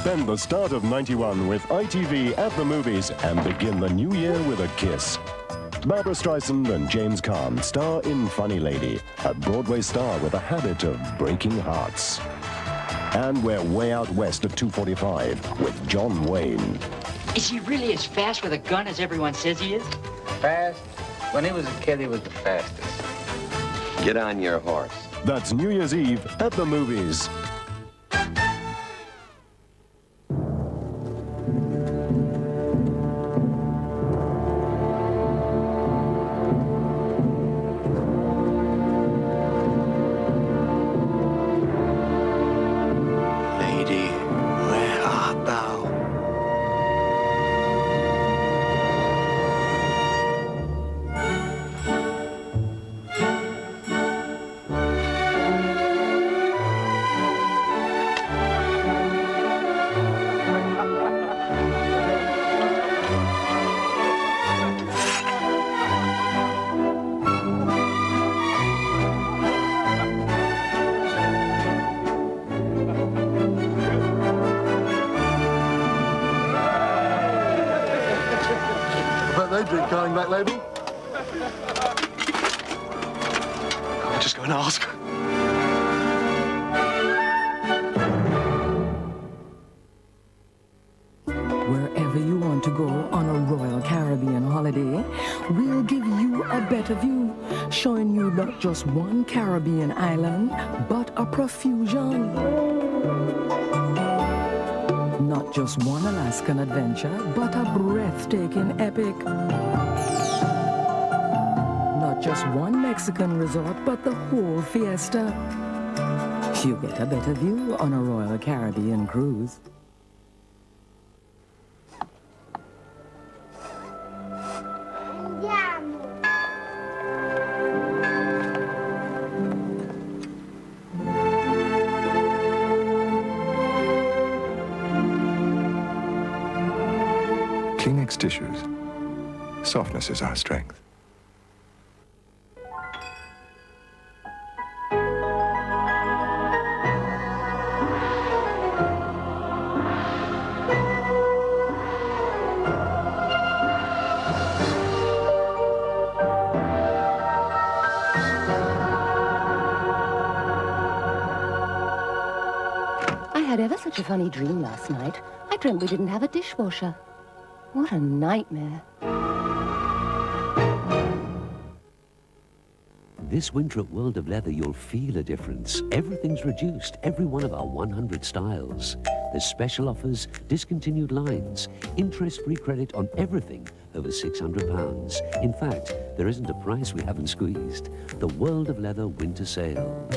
Spend the start of '91 with ITV at the movies and begin the new year with a kiss. Barbara Streisand and James Caan star in Funny Lady, a Broadway star with a habit of breaking hearts. And we're way out west at 2:45 with John Wayne. Is he really as fast with a gun as everyone says he is? Fast? When he was a kid, he was the fastest. Get on your horse. That's New Year's Eve at the movies. Lady, where art thou? They drink Carling Black Label. I'll just go and ask. Wherever you want to go on a Royal Caribbean holiday, we'll give you a better view, showing you not just one Caribbean island, but a profusion. Not just one Alaskan adventure, but a breathtaking epic. Not just one Mexican resort, but the whole fiesta. You get a better view on a Royal Caribbean cruise. Kleenex tissues. Softness is our strength. I had ever such a funny dream last night. I dreamt we didn't have a dishwasher. What a nightmare. This winter at World of Leather, you'll feel a difference. Everything's reduced, every one of our 100 styles. There's special offers, discontinued lines, interest-free credit on everything over £600. In fact, there isn't a price we haven't squeezed. The World of Leather Winter Sale.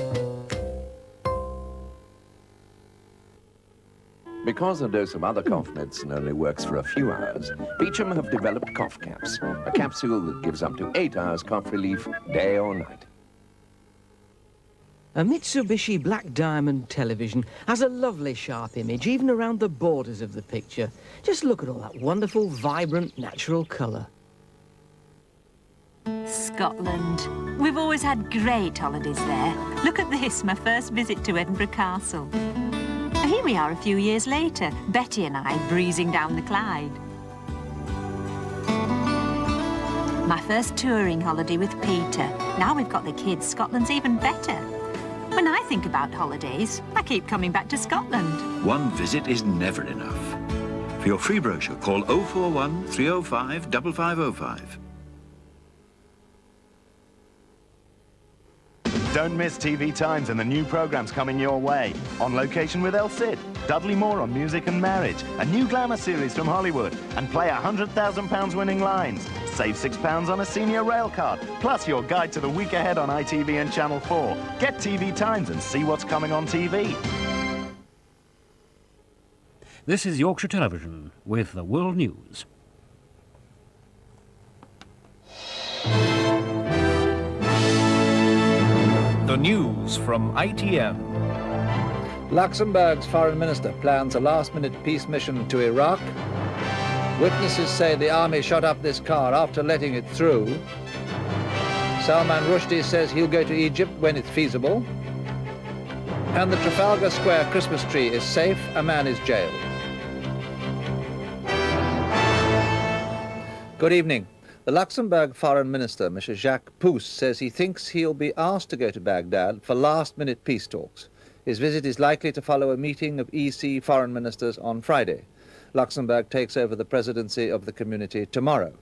Because a dose of other cough medicine only works for a few hours, Beecham have developed cough caps, a capsule that gives up to 8 hours cough relief, day or night. A Mitsubishi Black Diamond television has a lovely sharp image, even around the borders of the picture. Just look at all that wonderful, vibrant, natural colour. Scotland. We've always had great holidays there. Look at this, my first visit to Edinburgh Castle. Here we are a few years later, Betty and I breezing down the Clyde. My first touring holiday with Peter. Now we've got the kids, Scotland's even better. When I think about holidays, I keep coming back to Scotland. One visit is never enough. For your free brochure, call 041 305 5505. Don't miss TV Times and the new programmes coming your way. On Location with El Cid, Dudley Moore on Music and Marriage, a new glamour series from Hollywood, and play £100,000 winning lines. Save £6 on a senior rail card, plus your guide to the week ahead on ITV and Channel 4. Get TV Times and see what's coming on TV. This is Yorkshire Television with the World News. The news from ITN. Luxembourg's foreign minister plans a last-minute peace mission to Iraq. Witnesses say the army shot up this car after letting it through. Salman Rushdie says he'll go to Egypt when it's feasible. And the Trafalgar Square Christmas tree is safe, a man is jailed. Good evening. The Luxembourg Foreign Minister, Mr. Jacques Pousse, says he thinks he'll be asked to go to Baghdad for last-minute peace talks. His visit is likely to follow a meeting of EC foreign ministers on Friday. Luxembourg takes over the presidency of the community tomorrow.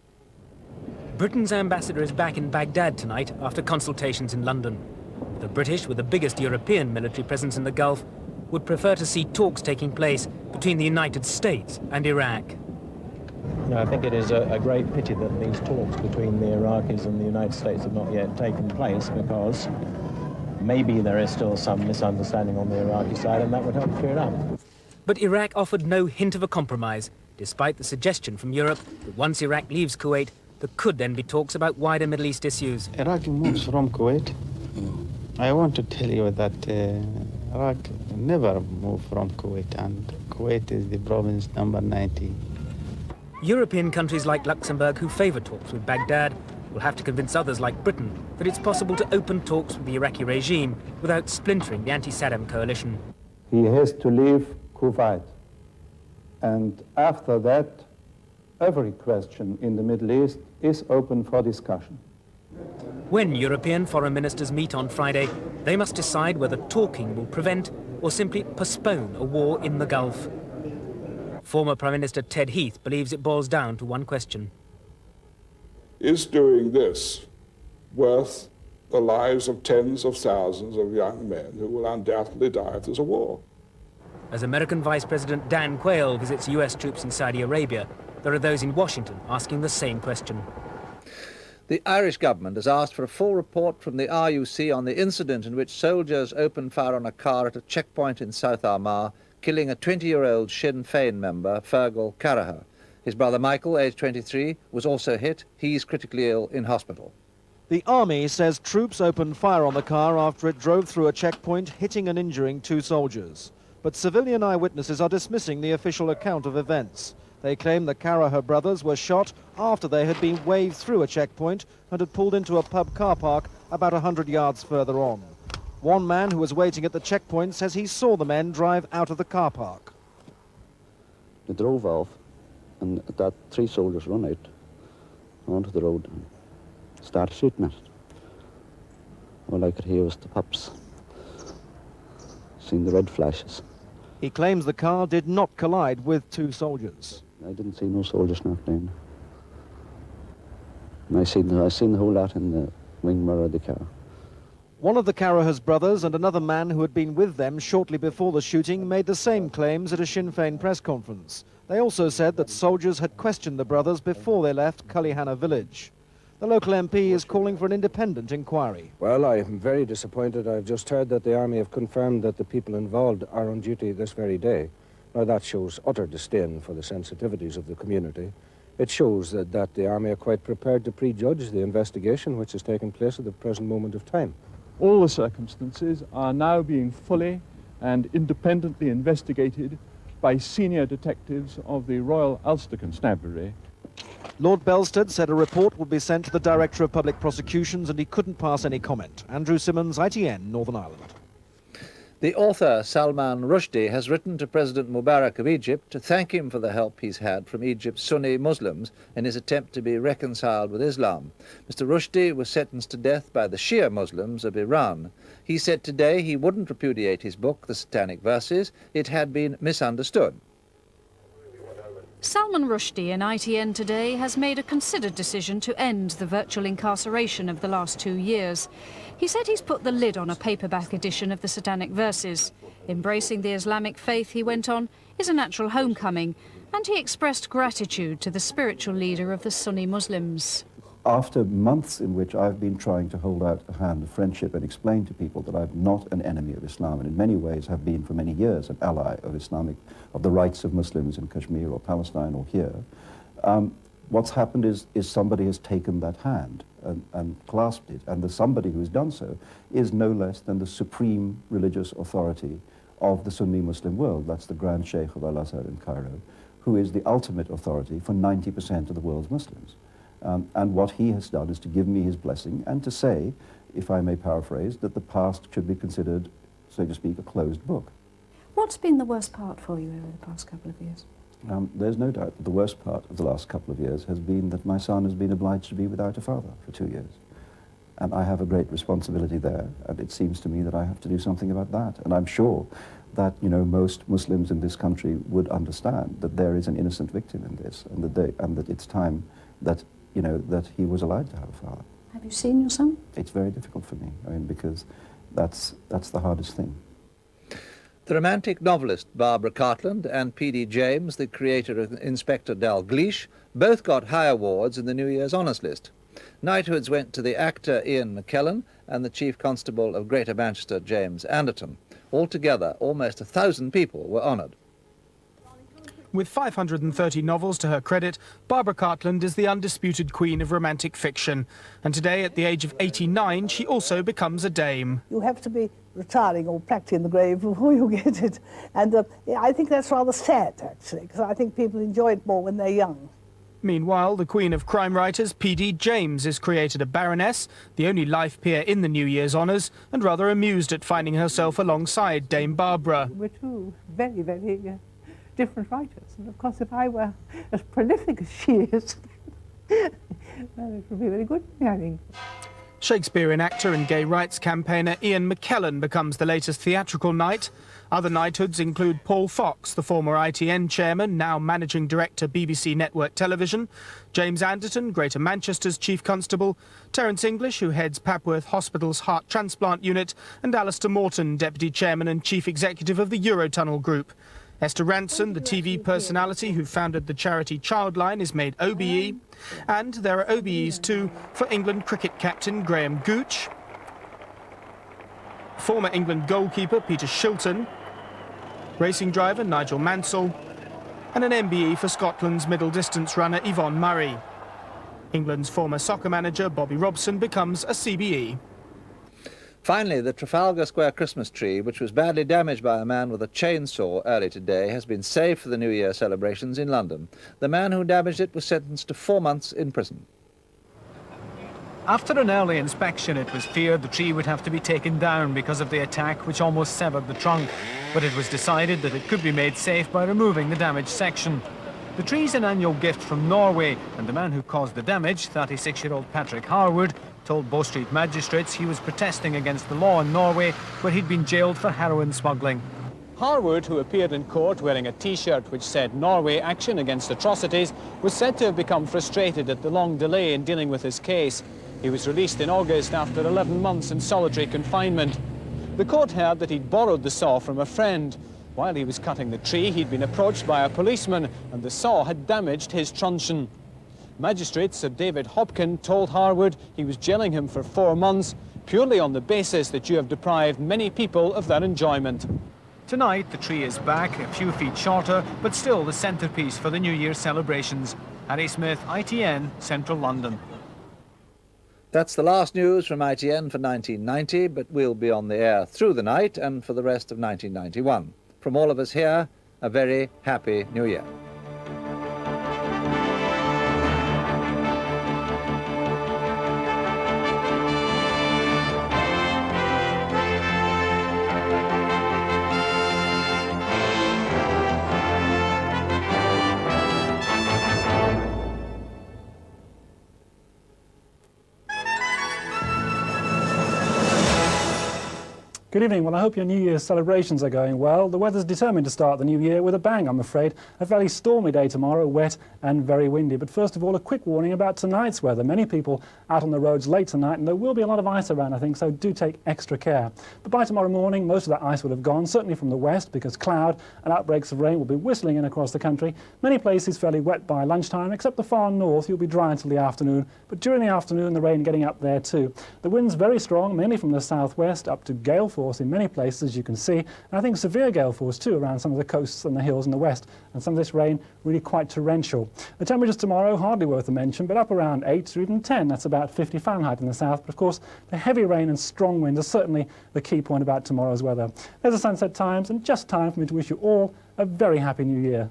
Britain's ambassador is back in Baghdad tonight after consultations in London. The British, with the biggest European military presence in the Gulf, would prefer to see talks taking place between the United States and Iraq. No, I think it is a great pity that these talks between the Iraqis and the United States have not yet taken place, because maybe there is still some misunderstanding on the Iraqi side, and that would help clear it up. But Iraq offered no hint of a compromise, despite the suggestion from Europe that once Iraq leaves Kuwait, there could then be talks about wider Middle East issues. Iraq moves from Kuwait. I want to tell you that Iraq never moved from Kuwait, and Kuwait is the province number 90. European countries like Luxembourg, who favour talks with Baghdad, will have to convince others like Britain that it's possible to open talks with the Iraqi regime without splintering the anti-Saddam coalition. He has to leave Kuwait. And after that, every question in the Middle East is open for discussion. When European foreign ministers meet on Friday, they must decide whether talking will prevent or simply postpone a war in the Gulf. Former Prime Minister Ted Heath believes it boils down to one question. Is doing this worth the lives of tens of thousands of young men who will undoubtedly die if there's a war? As American Vice President Dan Quayle visits US troops in Saudi Arabia, there are those in Washington asking the same question. The Irish government has asked for a full report from the RUC on the incident in which soldiers opened fire on a car at a checkpoint in South Armagh, killing a 20-year-old Sinn Féin member, Fergal Carraher. His brother Michael, aged 23, was also hit. He's critically ill in hospital. The army says troops opened fire on the car after it drove through a checkpoint, hitting and injuring 2 soldiers. But civilian eyewitnesses are dismissing the official account of events. They claim the Carraher brothers were shot after they had been waved through a checkpoint and had pulled into a pub car park about 100 yards further on. One man who was waiting at the checkpoint says he saw the men drive out of the car park. They drove off, and at that 3 soldiers run out onto the road and started shooting at it. All I could hear was the pops. Seen the red flashes. He claims the car did not collide with 2 soldiers. I didn't see no soldiers knocked down. And I seen the whole lot in the wing mirror of the car. One of the Carraher's brothers and another man who had been with them shortly before the shooting made the same claims at a Sinn Féin press conference. They also said that soldiers had questioned the brothers before they left Cullyhanna village. The local MP is calling for an independent inquiry. Well, I am very disappointed. I've just heard that the Army have confirmed that the people involved are on duty this very day. Now, that shows utter disdain for the sensitivities of the community. It shows that the Army are quite prepared to prejudge the investigation which has taken place at the present moment of time. All the circumstances are now being fully and independently investigated by senior detectives of the Royal Ulster Constabulary. Lord Belstead said a report would be sent to the Director of Public Prosecutions and he couldn't pass any comment. Andrew Simmons, ITN, Northern Ireland. The author Salman Rushdie has written to President Mubarak of Egypt to thank him for the help he's had from Egypt's Sunni Muslims in his attempt to be reconciled with Islam. Mr. Rushdie was sentenced to death by the Shia Muslims of Iran. He said today he wouldn't repudiate his book, The Satanic Verses. It had been misunderstood. Salman Rushdie in ITN today has made a considered decision to end the virtual incarceration of the last 2 years. He said he's put the lid on a paperback edition of the Satanic Verses. Embracing the Islamic faith, he went on, is a natural homecoming, and he expressed gratitude to the spiritual leader of the Sunni Muslims. After months in which I've been trying to hold out a hand of friendship and explain to people that I'm not an enemy of Islam, and in many ways have been for many years an ally of the rights of Muslims in Kashmir or Palestine or here, what's happened is somebody has taken that hand and clasped it, and the somebody who has done so is no less than the supreme religious authority of the Sunni Muslim world. That's the Grand Sheikh of Al-Azhar in Cairo, who is the ultimate authority for 90% of the world's Muslims. And what he has done is to give me his blessing and to say, if I may paraphrase, that the past should be considered, so to speak, a closed book. What's been the worst part for you over the past couple of years? There's no doubt that the worst part of the last couple of years has been that my son has been obliged to be without a father for 2 years. And I have a great responsibility there, and it seems to me that I have to do something about that. And I'm sure that, you know, most Muslims in this country would understand that there is an innocent victim in this, and that it's time that, you know, that he was allowed to have a father. Have you seen your son? It's very difficult for me, I mean, because that's the hardest thing. The romantic novelist Barbara Cartland and P.D. James, the creator of Inspector Dalgleish, both got high awards in the New Year's Honours List. Knighthoods went to the actor Ian McKellen and the Chief Constable of Greater Manchester, James Anderton. Altogether, almost 1,000 people were honoured. With 530 novels to her credit, Barbara Cartland is the undisputed queen of romantic fiction. And today, at the age of 89, she also becomes a dame. You have to be retiring or practically in the grave before you get it. And I think that's rather sad, actually, because I think people enjoy it more when they're young. Meanwhile, the queen of crime writers, P.D. James, is created a baroness, the only life peer in the New Year's honours, and rather amused at finding herself alongside Dame Barbara. We're two very, very different writers. And of course, if I were as prolific as she is, well, it would be very good, I think. Shakespearean actor and gay rights campaigner Ian McKellen becomes the latest theatrical knight. Other knighthoods include Paul Fox, the former ITN chairman, now managing director BBC Network Television, James Anderton, Greater Manchester's chief constable, Terence English, who heads Papworth Hospital's heart transplant unit, and Alistair Morton, deputy chairman and chief executive of the Eurotunnel Group. Esther Ranson, the TV personality who founded the charity Childline, is made OBE. And there are OBEs too for England cricket captain Graham Gooch, former England goalkeeper Peter Shilton, racing driver Nigel Mansell, and an MBE for Scotland's middle distance runner Yvonne Murray. England's former soccer manager Bobby Robson becomes a CBE. Finally, the Trafalgar Square Christmas tree, which was badly damaged by a man with a chainsaw early today, has been saved for the New Year celebrations in London. The man who damaged it was sentenced to 4 months in prison. After an early inspection, it was feared the tree would have to be taken down because of the attack, which almost severed the trunk. But it was decided that it could be made safe by removing the damaged section. The tree's an annual gift from Norway, and the man who caused the damage, 36-year-old Patrick Harwood, told Bow Street magistrates he was protesting against the law in Norway, where he'd been jailed for heroin smuggling. Harwood, who appeared in court wearing a T-shirt which said Norway Action Against Atrocities, was said to have become frustrated at the long delay in dealing with his case. He was released in August after 11 months in solitary confinement. The court heard that he'd borrowed the saw from a friend. While he was cutting the tree, he'd been approached by a policeman, and the saw had damaged his truncheon. Magistrate Sir David Hopkin told Harwood he was jailing him for 4 months, purely on the basis that you have deprived many people of their enjoyment. Tonight, the tree is back, a few feet shorter, but still the centrepiece for the New Year celebrations. Harry Smith, ITN, Central London. That's the last news from ITN for 1990, but we'll be on the air through the night and for the rest of 1991. From all of us here, a very happy New Year. Good evening. Well, I hope your New Year's celebrations are going well. The weather's determined to start the new year with a bang, I'm afraid. A fairly stormy day tomorrow, wet and very windy. But first of all, a quick warning about tonight's weather. Many people out on the roads late tonight, and there will be a lot of ice around, I think, so do take extra care. But by tomorrow morning, most of that ice will have gone, certainly from the west, because cloud and outbreaks of rain will be whistling in across the country. Many places fairly wet by lunchtime, except the far north. You'll be dry until the afternoon. But during the afternoon, the rain getting up there too. The wind's very strong, mainly from the southwest, up to gale force in many places, as you can see. And I think severe gale force too around some of the coasts and the hills in the west. And some of this rain really quite torrential. The temperatures tomorrow, hardly worth a mention, but up around 8 or even 10. That's about 50 Fahrenheit in the south. But of course, the heavy rain and strong wind are certainly the key point about tomorrow's weather. There's the sunset times, and just time for me to wish you all a very happy New Year.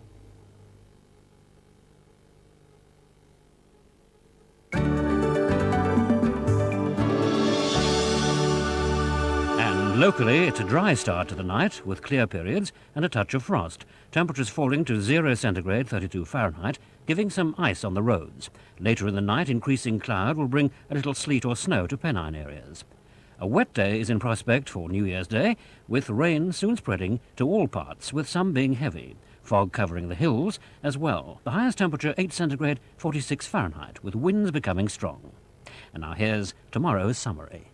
Locally, it's a dry start to the night with clear periods and a touch of frost. Temperatures falling to 0 centigrade, 32 Fahrenheit, giving some ice on the roads. Later in the night, increasing cloud will bring a little sleet or snow to Pennine areas. A wet day is in prospect for New Year's Day, with rain soon spreading to all parts, with some being heavy. Fog covering the hills as well. The highest temperature 8 centigrade, 46 Fahrenheit, with winds becoming strong. And now here's tomorrow's summary.